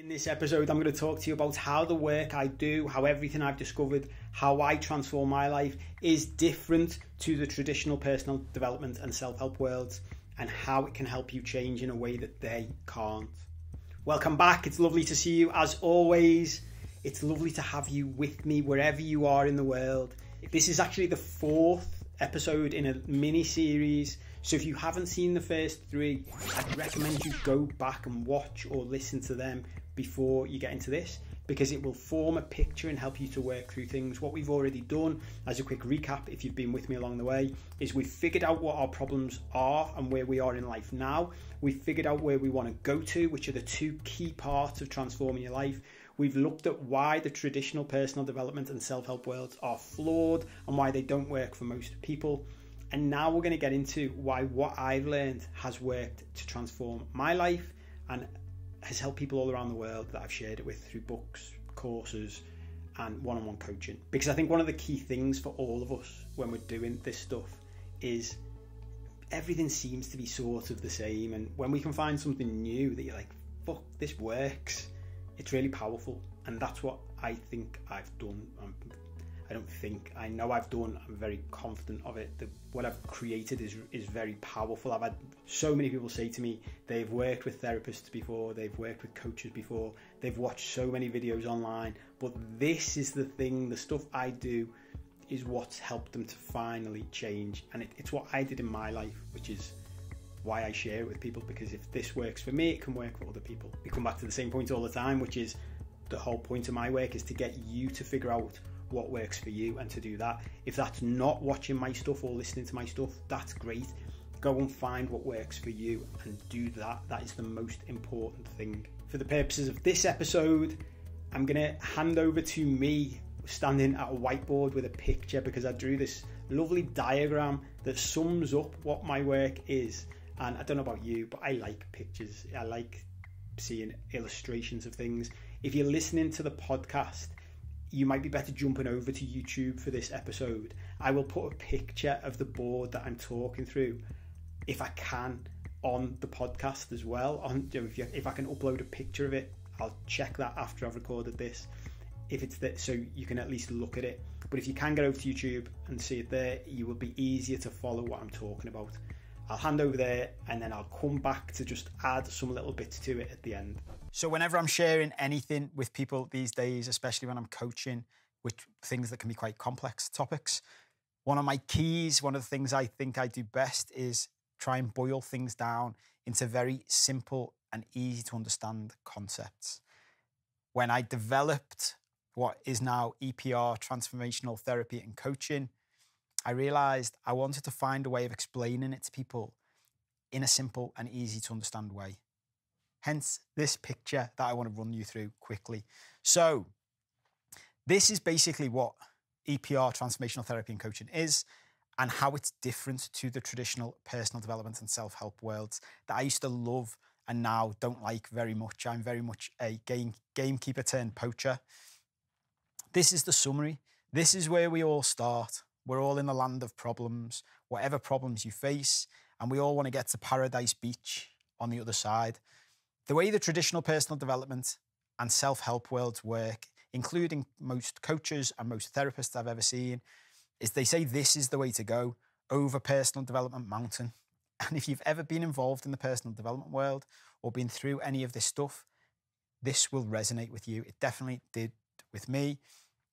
In this episode, I'm going to talk to you about how the work I do, how everything I've discovered, how I transform my life is different to the traditional personal development and self-help worlds, and how it can help you change in a way that they can't. Welcome back. It's lovely to see you as always. It's lovely to have you with me wherever you are in the world. This is actually the fourth episode in a mini-series. So if you haven't seen the first three, I'd recommend you go back and watch or listen to them before you get into this, because it will form a picture and help you to work through things. What we've already done, as a quick recap, if you've been with me along the way, is we've figured out what our problems are and where we are in life now. We've figured out where we want to go to, which are the two key parts of transforming your life. We've looked at why the traditional personal development and self-help worlds are flawed and why they don't work for most people. And now we're going to get into why what I've learned has worked to transform my life and has helped people all around the world that I've shared it with through books, courses, and one-on-one coaching. Because I think one of the key things for all of us when we're doing this stuff is everything seems to be sort of the same. And when we can find something new that you're like, fuck, this works, it's really powerful. And that's what I think I've done. I know I've done. I'm very confident of it. What I've created is very powerful. I've had so many people say to me they've worked with therapists before, they've worked with coaches before, they've watched so many videos online, but this is the thing, the stuff I do is what's helped them to finally change. And it's what I did in my life, which is why I share it with people, because if this works for me, it can work for other people. We come back to the same point all the time, which is the whole point of my work is to get you to figure out what works for you. And to do that, if that's not watching my stuff or listening to my stuff, that's great. Go and find what works for you and do that. That is the most important thing. For the purposes of this episode, I'm going to hand over to me standing at a whiteboard with a picture, because I drew this lovely diagram that sums up what my work is. And I don't know about you, but I like pictures. I like seeing illustrations of things. If you're listening to the podcast, you might be better jumping over to YouTube for this episode. I will put a picture of the board that I'm talking through, if I can, on the podcast as well. If I can upload a picture of it, I'll check that after I've recorded this. If it's that, so you can at least look at it. But if you can get over to YouTube and see it there, you will be easier to follow what I'm talking about. I'll hand over there and then I'll come back to just add some little bits to it at the end. So whenever I'm sharing anything with people these days, especially when I'm coaching with things that can be quite complex topics, one of my keys, one of the things I think I do best is try and boil things down into very simple and easy to understand concepts. When I developed what is now EPR, Transformational Therapy and Coaching, I realized I wanted to find a way of explaining it to people in a simple and easy to understand way. Hence this picture that I want to run you through quickly. So this is basically what EPR, Transformational Therapy and Coaching is, and how it's different to the traditional personal development and self-help worlds that I used to love and now don't like very much. I'm very much a gamekeeper turned poacher. This is the summary. This is where we all start. We're all in the land of problems, whatever problems you face, and we all want to get to Paradise Beach on the other side. The way the traditional personal development and self-help worlds work, including most coaches and most therapists I've ever seen, is they say this is the way to go over personal development mountain. And if you've ever been involved in the personal development world or been through any of this stuff, this will resonate with you. It definitely did with me.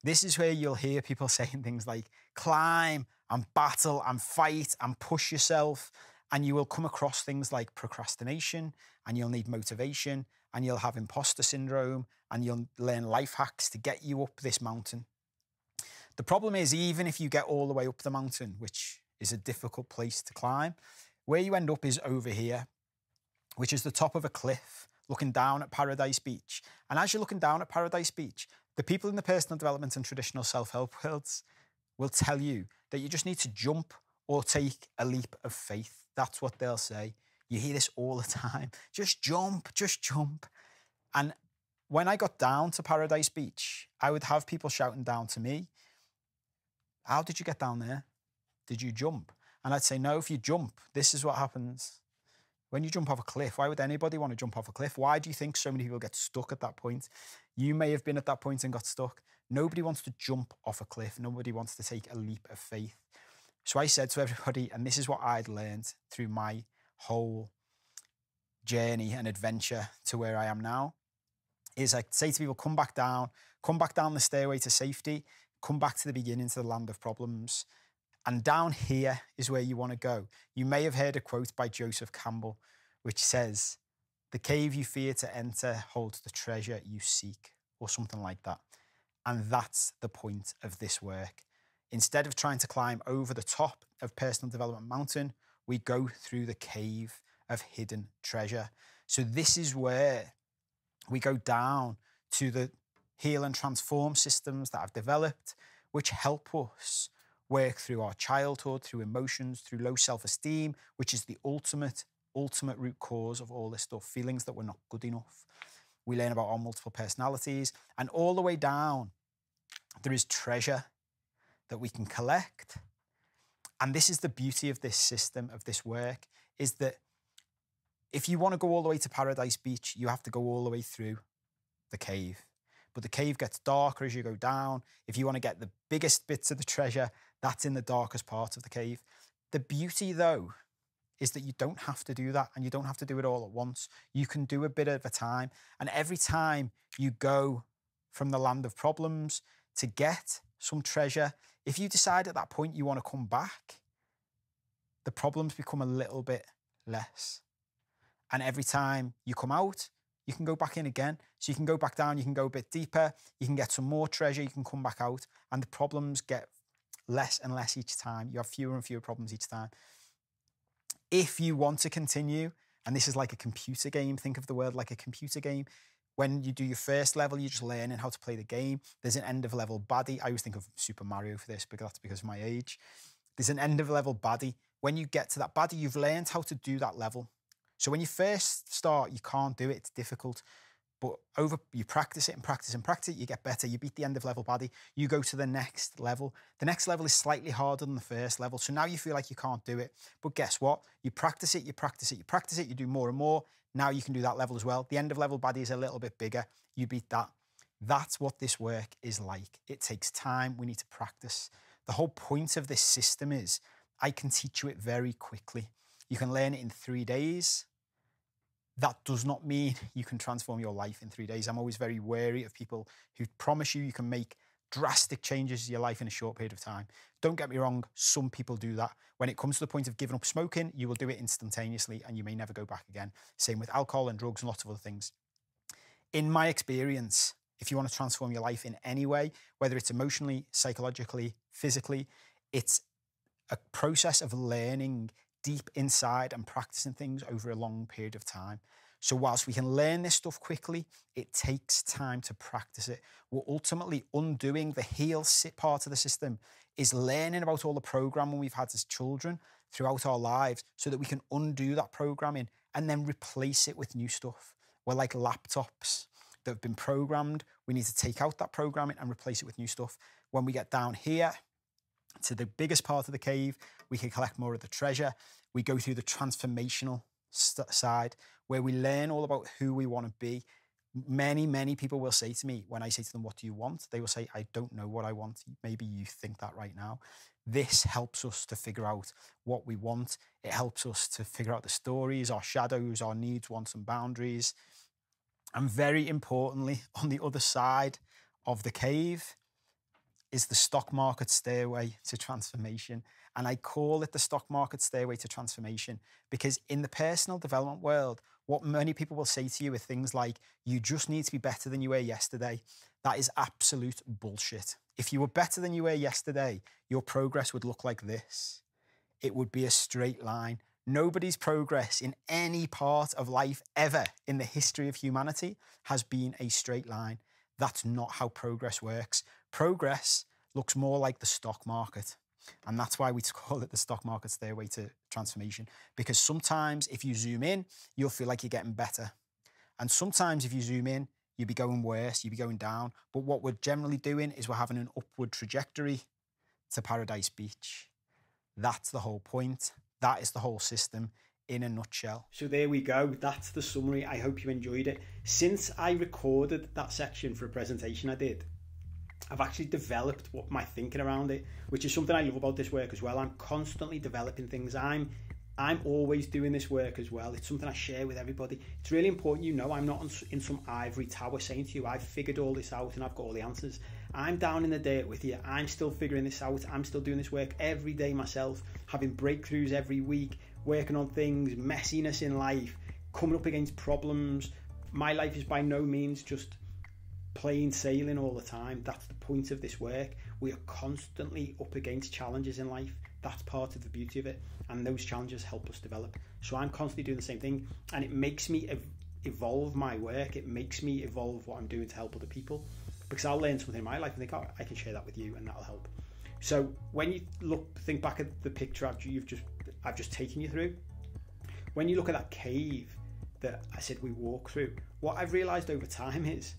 This is where you'll hear people saying things like climb and battle and fight and push yourself. And you will come across things like procrastination, and you'll need motivation, and you'll have imposter syndrome, and you'll learn life hacks to get you up this mountain. The problem is, even if you get all the way up the mountain, which is a difficult place to climb, where you end up is over here, which is the top of a cliff, looking down at Paradise Beach. And as you're looking down at Paradise Beach, the people in the personal development and traditional self-help worlds will tell you that you just need to jump or take a leap of faith. That's what they'll say. You hear this all the time. Just jump, just jump. And when I got down to Paradise Beach, I would have people shouting down to me, how did you get down there? Did you jump? And I'd say, no, if you jump, this is what happens. When you jump off a cliff, why would anybody want to jump off a cliff? Why do you think so many people get stuck at that point? You may have been at that point and got stuck. Nobody wants to jump off a cliff. Nobody wants to take a leap of faith. So I said to everybody, and this is what I'd learned through my whole journey and adventure to where I am now, is I say to people, come back down the stairway to safety, come back to the beginning, to the land of problems. And down here is where you want to go. You may have heard a quote by Joseph Campbell, which says, "The cave you fear to enter holds the treasure you seek," or something like that. And that's the point of this work. Instead of trying to climb over the top of Personal Development Mountain, we go through the cave of hidden treasure. So this is where we go down to the heal and transform systems that I've developed, which help us work through our childhood, through emotions, through low self-esteem, which is the ultimate root cause of all this stuff, feelings that we're not good enough. We learn about our multiple personalities, and all the way down, there is treasure that we can collect. And this is the beauty of this system, of this work, is that if you want to go all the way to Paradise Beach, you have to go all the way through the cave. But the cave gets darker as you go down. If you want to get the biggest bits of the treasure, that's in the darkest part of the cave. The beauty, though, is that you don't have to do that, and you don't have to do it all at once. You can do a bit at a time. And every time you go from the land of problems to get some treasure, if you decide at that point you want to come back, the problems become a little bit less. And every time you come out, you can go back in again. So you can go back down, you can go a bit deeper, you can get some more treasure, you can come back out, and the problems get less and less each time. You have fewer and fewer problems each time. If you want to continue, and this is like a computer game, think of the world like a computer game. When you do your first level, you're just learning how to play the game. There's an end of level baddie. I always think of Super Mario for this, because that's because of my age. There's an end of level baddie. When you get to that baddie, you've learned how to do that level. So when you first start, you can't do it, it's difficult. But you practice it and practice and practice it, you get better, you beat the end of level baddie, you go to the next level. The next level is slightly harder than the first level. So now you feel like you can't do it. But guess what? You practice it, you practice it, you practice it, you do more and more. Now you can do that level as well. The end of level baddie is a little bit bigger. You beat that. That's what this work is like. It takes time. We need to practice. The whole point of this system is I can teach you it very quickly. You can learn it in 3 days. That does not mean you can transform your life in 3 days. I'm always very wary of people who promise you can make drastic changes to your life in a short period of time. Don't get me wrong, some people do that. When it comes to the point of giving up smoking, you will do it instantaneously and you may never go back again. Same with alcohol and drugs and lots of other things. In my experience, if you want to transform your life in any way, whether it's emotionally, psychologically, physically, it's a process of learning deep inside and practicing things over a long period of time. So whilst we can learn this stuff quickly, it takes time to practice it. We're ultimately undoing the heal sit part of the system, is learning about all the programming we've had as children throughout our lives so that we can undo that programming and then replace it with new stuff. We're like laptops that have been programmed. We need to take out that programming and replace it with new stuff. When we get down here to the biggest part of the cave, we can collect more of the treasure. We go through the transformational side where we learn all about who we want to be. Many people will say to me, when I say to them, what do you want? They will say, I don't know what I want. Maybe you think that right now. This helps us to figure out what we want. It helps us to figure out the stories, our shadows, our needs, wants, and boundaries. And very importantly, on the other side of the cave is the stock market stairway to transformation. And I call it the stock market stairway to transformation because in the personal development world, what many people will say to you are things like, you just need to be better than you were yesterday. That is absolute bullshit. If you were better than you were yesterday, your progress would look like this. It would be a straight line. Nobody's progress in any part of life ever in the history of humanity has been a straight line. That's not how progress works. Progress looks more like the stock market. And that's why we call it the stock market stairway to transformation. Because sometimes if you zoom in, you'll feel like you're getting better. And sometimes if you zoom in, you'll be going worse, you'll be going down. But what we're generally doing is we're having an upward trajectory to Paradise Beach. That's the whole point. That is the whole system. in a nutshell. So there we go. That's the summary. I hope you enjoyed it. Since I recorded that section for a presentation I did, I've actually developed my thinking around it, which is something I love about this work as well. I'm constantly developing things. I'm always doing this work as well. It's something I share with everybody. It's really important, you know, I'm not in some ivory tower saying to you, I've figured all this out and I've got all the answers. I'm down in the dirt with you. I'm still figuring this out. I'm still doing this work every day myself, having breakthroughs every week, working on things, messiness in life, coming up against problems. My life is by no means just plain sailing all the time. That's the point of this work. We are constantly up against challenges in life. That's part of the beauty of it, and those challenges help us develop. So I'm constantly doing the same thing, and it makes me evolve my work. It makes me evolve what I'm doing to help other people, because I'll learn something in my life and think, oh, I can share that with you, and that'll help. So when you think back at the picture I've just taken you through, when you look at that cave that I said we walk through, what I've realized over time is,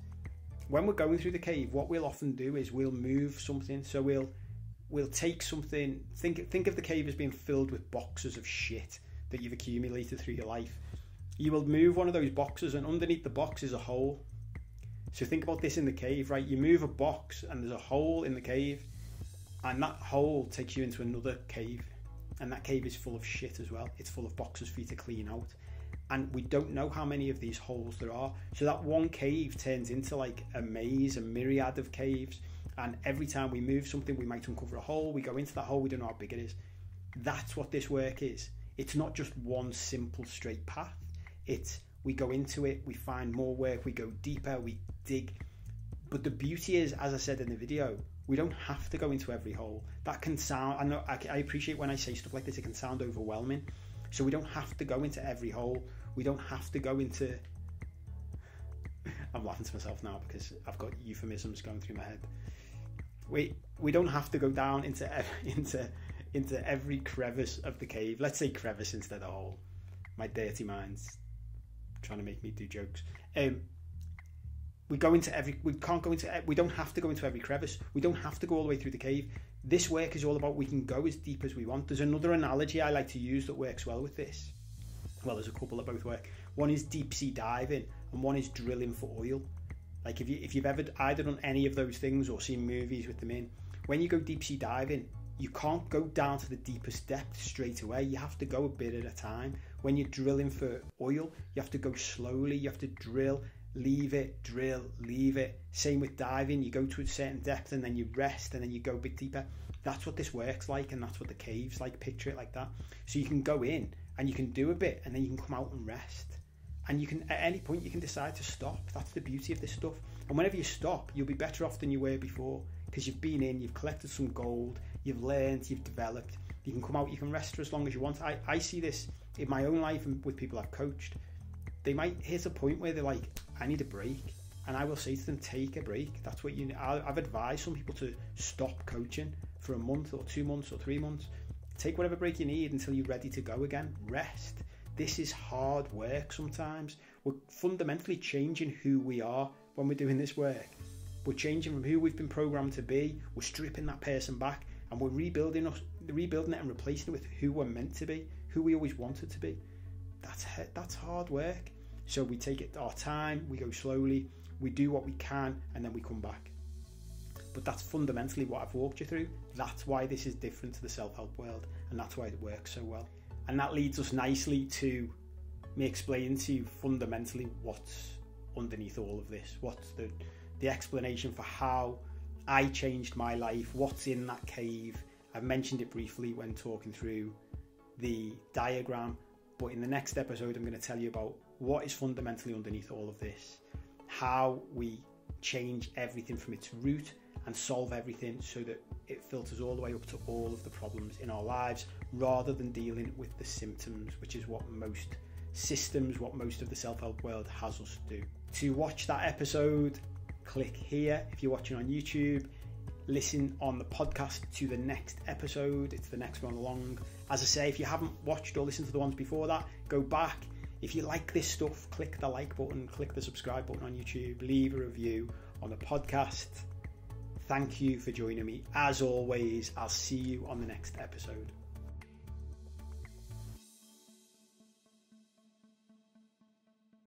when we're going through the cave, what we'll often do is we'll move something. So we'll take something, think of the cave as being filled with boxes of shit that you've accumulated through your life. You will move one of those boxes, and underneath the box is a hole. So think about this in the cave, right? You move a box and there's a hole in the cave, and that hole takes you into another cave, and that cave is full of shit as well. It's full of boxes for you to clean out. And we don't know how many of these holes there are. So that one cave turns into like a maze, a myriad of caves. And every time we move something, we might uncover a hole. We go into that hole, we don't know how big it is. That's what this work is. It's not just one simple straight path. We go into it, we find more work, we go deeper, we dig. But the beauty is, as I said in the video, we don't have to go into every hole. That can sound, I know, I appreciate when I say stuff like this, it can sound overwhelming. So we don't have to go into every hole. We don't have to go into... I'm laughing to myself now because I've got euphemisms going through my head. We don't have to go down into every crevice of the cave. Let's say crevice instead of hole. My dirty mind's trying to make me do jokes. We don't have to go into every crevice. We don't have to go all the way through the cave. This work is all about we can go as deep as we want. There's another analogy I like to use that works well with this. Well, there's a couple that both work. One is deep sea diving, and one is drilling for oil. Like if you've ever either done any of those things or seen movies with them in, when you go deep sea diving, you can't go down to the deepest depth straight away. You have to go a bit at a time. When you're drilling for oil, you have to go slowly. You have to drill, leave it, drill, leave it. Same with diving. You go to a certain depth and then you rest and then you go a bit deeper. That's what this work's like, and that's what the cave's like. Picture it like that. So you can go in and you can do a bit and then you can come out and rest. And you can, at any point, you can decide to stop. That's the beauty of this stuff. And whenever you stop, you'll be better off than you were before, because you've been in, you've collected some gold, you've learned, you've developed. You can come out, you can rest for as long as you want. I see this in my own life and with people I've coached. They might hit a point where they're like, I need a break. And I will say to them, take a break. That's what you need. I've advised some people to stop coaching for a month or 2 months or 3 months. Take whatever break you need until you're ready to go again. Rest. This is hard work sometimes. We're fundamentally changing who we are when we're doing this work. We're changing from who we've been programmed to be. We're stripping that person back and we're rebuilding it and replacing it with who we're meant to be, who we always wanted to be. That's hard work. So we take it our time, we go slowly, we do what we can, and then we come back. But that's fundamentally what I've walked you through. That's why this is different to the self-help world, and that's why it works so well. And that leads us nicely to me explaining to you fundamentally what's underneath all of this. What's the explanation for how I changed my life, what's in that cave. I've mentioned it briefly when talking through the diagram, but in the next episode I'm going to tell you about what is fundamentally underneath all of this, how we change everything from its root and solve everything so that it filters all the way up to all of the problems in our lives, rather than dealing with the symptoms, which is what most systems, what most of the self-help world has us do. To watch that episode, click here. If you're watching on YouTube, listen on the podcast to the next episode. It's the next one along. As I say, if you haven't watched or listened to the ones before that, go back. If you like this stuff, click the like button, click the subscribe button on YouTube, leave a review on the podcast. Thank you for joining me. As always, I'll see you on the next episode.